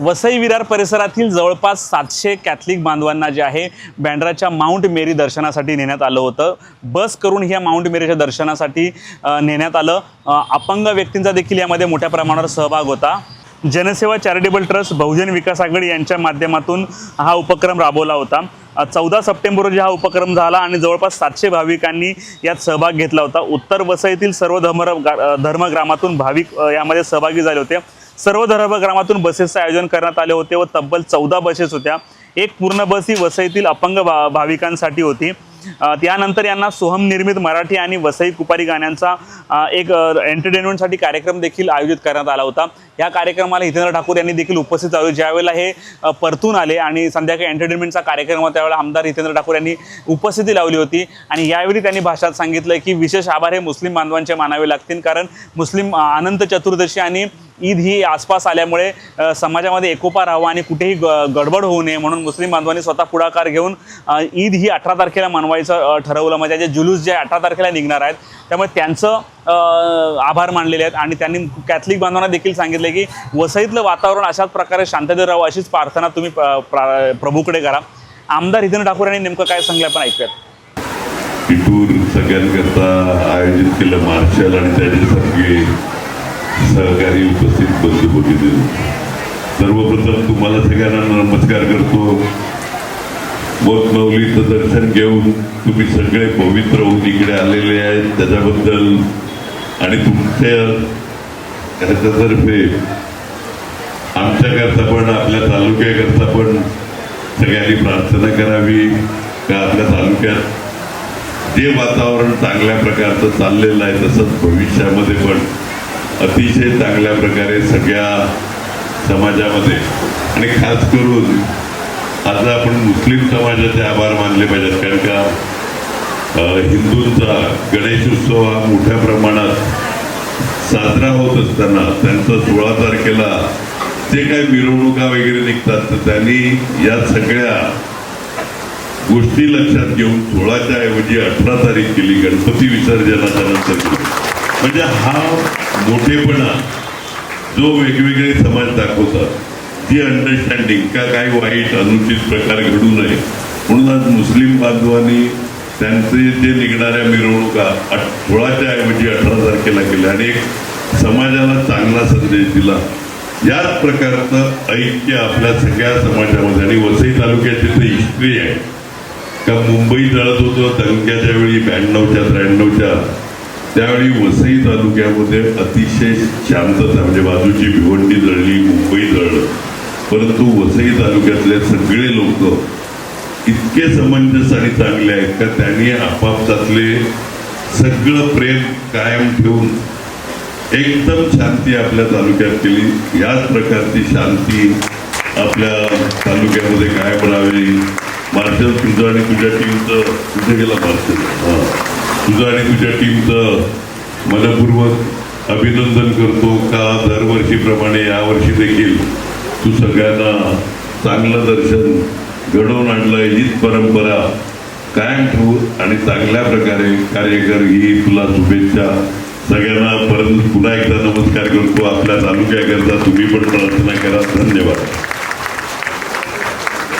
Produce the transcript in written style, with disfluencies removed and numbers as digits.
वसई विरार परिसरातील जवळपास 700 कॅथलिक बांधवांना जे आहे बँड्राच्या माउंट मेरी दर्शनासाठी नेण्यात आलं होतं। बस करून ह्या माउंट मेरीच्या दर्शनासाठी नेण्यात आलं। अपंग व्यक्तींचा देखील यामध्ये मोठ्या प्रमाणावर सहभाग होता। जनसेवा चॅरिटेबल ट्रस्ट बहुजन विकास आघाडी यांच्या माध्यमातून हा उपक्रम राबवला होता। 14 सप्टेंबर रोजी हा उपक्रम झाला आणि जवळपास 700 भाविकांनी यात सहभाग घेतला होता। उत्तर वसईतील सर्व धर्मग्रामातून भाविक यामध्ये सहभागी झाले होते। सर्व धर्मग्रामातून बसेसचे आयोजन करण्यात आले होते व तब्बल 14 बसेस होत्या। एक पूर्ण बस ही वसईतील अपंग भाविकांसाठी होती। त्यानंतर यांना सोहम निर्मित मराठी आणि वसई कुपारी गाण्यांचा एक एंटरटेनमेंटसाठी कार्यक्रम देखील आयोजित करण्यात आला होता। या कार्यक्रमाला हितेंद्र ठाकूर यांनी देखील उपस्थित राहिले। ज्यावेळेला हे परतून आले आणि संध्याकाळी एंटरटेनमेंटचा कार्यक्रम होता त्यावेळेला आमदार हितेंद्र ठाकूर यांनी उपस्थिती लावली होती आणि यावेळी त्यांनी भाषणात सांगितलं की विशेष आभार हे मुस्लिम बांधवांचे मानावे लागतील, कारण मुस्लिम अनंत चतुर्दशी आणि ईद ही आसपास आल्यामुळे समाजामध्ये एकोपा राहावा आणि कुठेही गडबड होऊ नये म्हणून मुस्लिम बांधवांनी स्वतः पुढाकार घेऊन ईद ही 18 तारखेला मनवायचं ठरवलं। म्हणजे जे जुलूस जे 18 तारखेला निघणार आहेत त्यामुळे त्यांचं आभार मानलेले आहेत आणि त्यांनी कॅथलिक बांधवांना देखील सांगितले की वसईतलं वातावरण अशाच प्रकारे शांततेत राहावं अशीच प्रार्थना तुम्ही प्रभूकडे करा। आमदार हितेंद्र ठाकूर यांनी नेमकं काय सांगले आपण ऐकूयात। इथून सगळ्यांकरता आयोजित केलं मार्शल आणि त्याचे सगळे सहकारी उपस्थित बंधू भगिनी, सर्वप्रथम तुम्हाला सगळ्यांना नमस्कार करतो। मोतमौलीचं दर्शन घेऊन तुम्ही सगळे पवित्र होऊन इकडे आलेले आहेत त्याच्याबद्दल आणि तुमच्या ह्याच्यातर्फे आमच्याकरता पण आपल्या तालुक्याकरता पण सगळ्यांनी प्रार्थना करावी का आपल्या तालुक्यात जे वातावरण चांगल्या प्रकारचं चाललेलं आहे तसंच भविष्यामध्ये पण अतिशय चांगल्या प्रकारे सगळ्या समाजामध्ये आणि खास करून आज आपण मुस्लिम समाजाचे आभार मानले पाहिजेत, कारण का हिंदूंचा गणेशोत्सव हा मोठ्या प्रमाणात साजरा होत असताना त्यांचा 16 तारखेला जे काही मिरवणुका वगैरे निघतात तर त्यांनी या सगळ्या गोष्टी लक्षात घेऊन 16च्या ऐवजी 18 तारीख केली गणपती विसर्जनाच्या नंतर। म्हणजे हा मोठेपणा जो वेगवेगळे समाज दाखवतात, जी अंडरस्टँडिंग का काही वाईट अनुचित प्रकार घडू नये म्हणून आज मुस्लिम बांधवांनी त्यांचे जे निघणाऱ्या मिरवणुका 16च्या ऐवजी 18 तारखेला केल्या आणि एक समाजाला चांगला संदेश दिला। याच प्रकारचं ऐक्य आपल्या सगळ्या समाजामध्ये आणि वसई तालुक्याची तर हिस्ट्री आहे का मुंबई जळत होतं तालुक्याच्या वेळी 92च्या 93च्या त्यावेळी वसई तालुक्यामध्ये अतिशय शांतता, म्हणजे बाजूची भिवंडी जळली, मुंबई जळलं, परंतु वसई तालुक्यातले सगळे लोक इतके समंजस आणि चांगले आहेत का त्यांनी आपापसातले सगळं प्रेम कायम ठेवून एकदम शांती आपल्या तालुक्यात केली। याच प्रकारची शांती आपल्या तालुक्यामध्ये कायम राहावी। मार्शल, तुझं आणि तुझ्या टीमचं कुठे गेला मार्शल? तुझं आणि तुझ्या टीमचं मनपूर्वक अभिनंदन करतो का दरवर्षीप्रमाणे यावर्षी देखील तू सगळ्यांना चांगलं दर्शन घडवून आणलंय। हीच परंपरा कायम ठेवू आणि चांगल्या प्रकारे कार्य कर, ही तुला शुभेच्छा। सगळ्यांना परत पुन्हा एकदा नमस्कार करतो। आपल्या तालुक्याकरता तुम्ही पण प्रार्थना करा। धन्यवाद।